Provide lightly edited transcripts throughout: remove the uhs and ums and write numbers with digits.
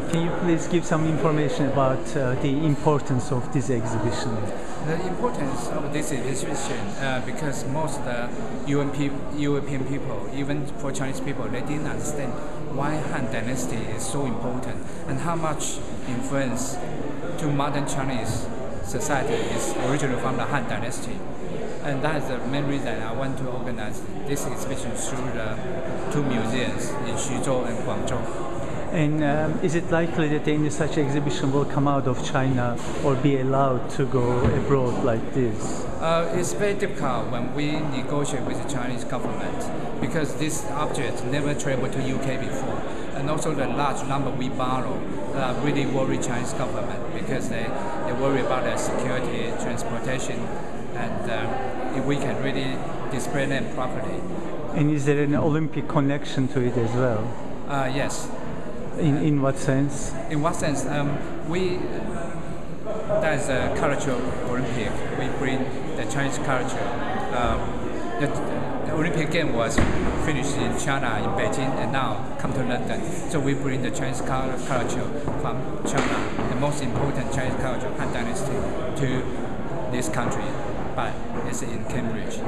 Can you please give some information about the importance of this exhibition? The importance of this exhibition, because most of the European people, even for Chinese people, they didn't understand why Han Dynasty is so important and how much influence to modern Chinese society is originally from the Han Dynasty. And that is the main reason I want to organize this exhibition through the two museums in Xuzhou and Guangzhou. And is it likely that any such exhibition will come out of China or be allowed to go abroad like this? It's very difficult when we negotiate with the Chinese government because this object never traveled to UK before. And also the large number we borrow really worry Chinese government because they worry about their security, transportation, and if we can really display them properly. And is there an Olympic connection to it as well? Yes. In what sense? In what sense? There's a cultural Olympic. We bring the Chinese culture. The Olympic game was finished in China, in Beijing, and now come to London. So we bring the Chinese culture from China, the most important Chinese culture, Han Dynasty, to this country, but it's in Cambridge.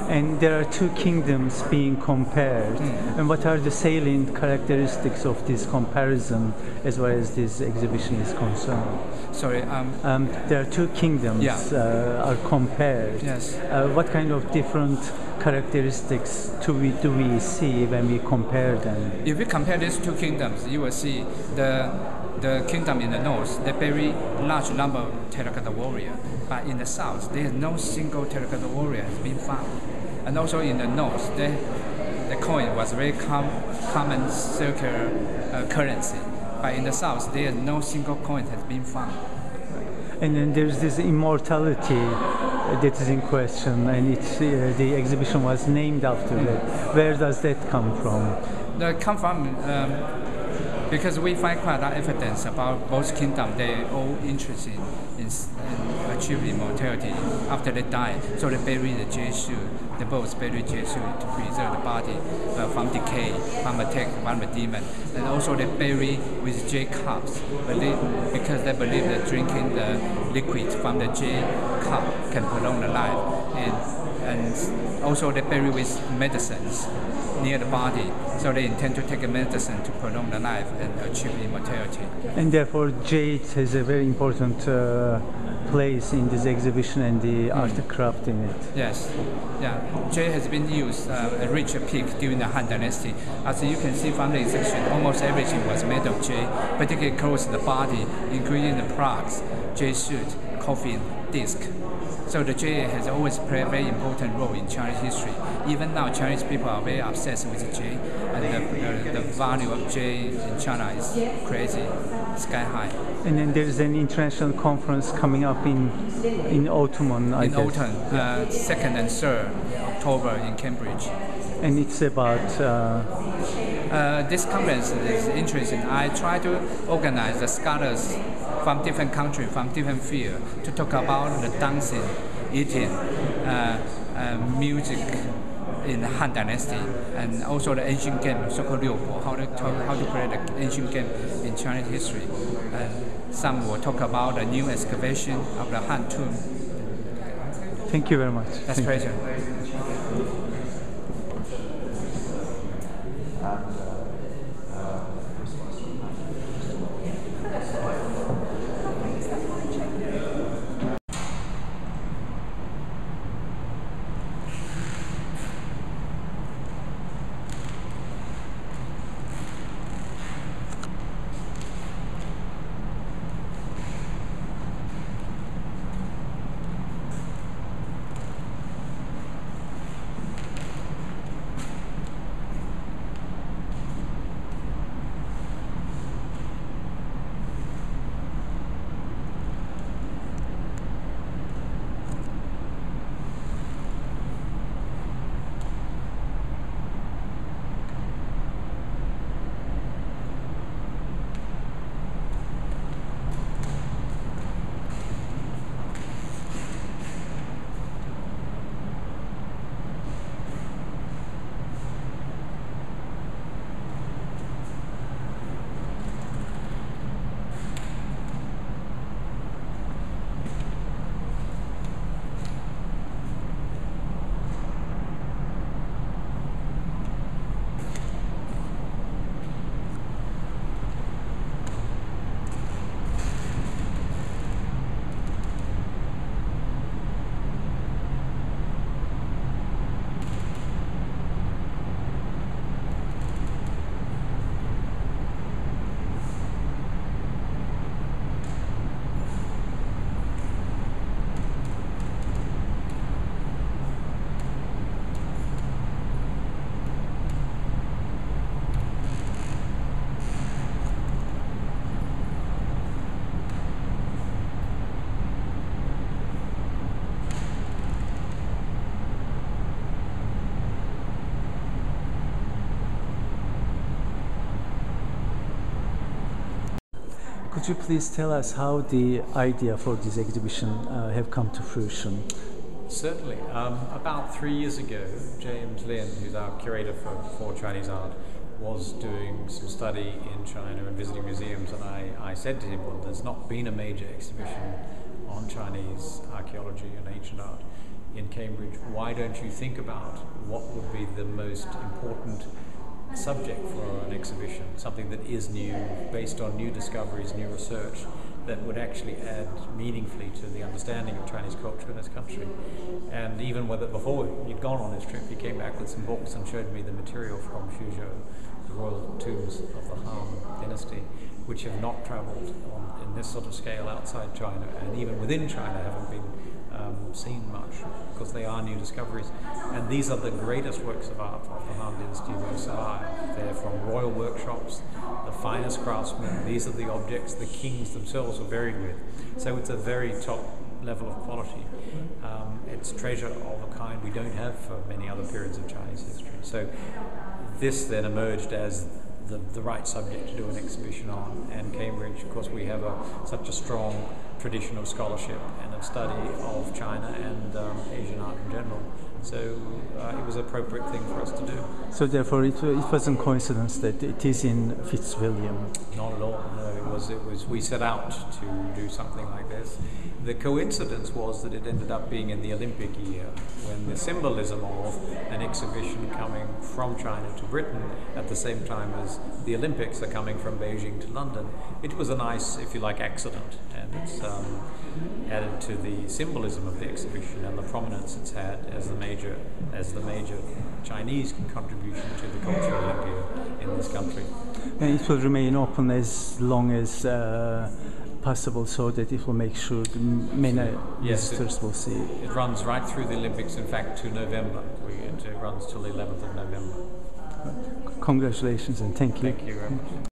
And there are two kingdoms being compared. And what are the salient characteristics of this comparison as far as this exhibition is concerned? Sorry. There are two kingdoms are compared. Yes. What kind of different characteristics do we see when we compare them? If we compare these two kingdoms, you will see the kingdom in the north, they bury large number of terracotta warrior, but in the south, there is no single terracotta warrior has been found. And also in the north, the coin was very common circular currency, but in the south, there is no single coin has been found. And then there's this immortality that is in question, and the exhibition was named after that. Where does that come from? That come from because we find quite a lot of evidence about both kingdoms. They all interested in achieving immortality after they die. So they bury the jade shoe. They both bury jade shoe to preserve the body from decay, from attack, from the demon. And also they bury with jade cups, because they believe that drinking the liquid from the jade cup can prolong the life. And also they bury with medicines near the body, so they intend to take a medicine to prolong the life and achieve immortality. And therefore jade has a very important place in this exhibition and the art craft in it. Yes, yeah. Jade has been used at reach a peak during the Han Dynasty. As you can see from the exhibition, almost everything was made of jade, particularly close to the body, including the plaques, jade suit, coffin, disc. So the jade has always played a very important role in Chinese history. Even now, Chinese people are very obsessed with jade, and the value of jade in China is crazy, sky high. And then there's an international conference coming up in autumn, I guess. Autumn, 2nd and 3rd October in Cambridge. And it's about... this conference is interesting. I try to organize the scholars from different countries, from different fields, to talk about the dancing, eating, music in the Han Dynasty, and also the ancient game, so-called Liubo, how to play the ancient game in Chinese history. And some will talk about the new excavation of the Han tomb. Thank you very much. That's a pleasure. Could you please tell us how the idea for this exhibition have come to fruition? Certainly. About 3 years ago, James Lin, who's our curator for Chinese art, was doing some study in China and visiting museums, and I said to him, well, there's not been a major exhibition on Chinese archaeology and ancient art in Cambridge. Why don't you think about what would be the most important subject for an exhibition, something that is new, based on new discoveries, new research, that would actually add meaningfully to the understanding of Chinese culture in this country. And even before he'd gone on his trip, he came back with some books and showed me the material from Xuzhou, the royal tombs of the Han dynasty, which have not travelled in this sort of scale outside China, and even within China haven't been seen much, because they are new discoveries. And these are the greatest works of art of the Han dynasty that survive. They're from royal workshops, the finest craftsmen. These are the objects the kings themselves were buried with. So it's a very top level of quality. It's treasure of a kind we don't have for many other periods of Chinese history. So this then emerged as the right subject to do an exhibition on. And Cambridge, of course, we have such a strong tradition of scholarship and of study of China and Asian art in general. So it was an appropriate thing for us to do. So therefore it wasn't coincidence that it is in Fitzwilliam? Not at all, no. It was we set out to do something like this. The coincidence was that it ended up being in the Olympic year, when the symbolism of an exhibition coming from China to Britain at the same time as the Olympics are coming from Beijing to London. It was a nice, if you like, accident, and it's added to the symbolism of the exhibition and the prominence it's had as the major Chinese contribution to the Cultural Olympia in this country. And it will remain open as long as possible, so that it will make sure many visitors will see it. It runs right through the Olympics, in fact, to November. It runs till the 11th of November. Congratulations and thank you. Thank you very much.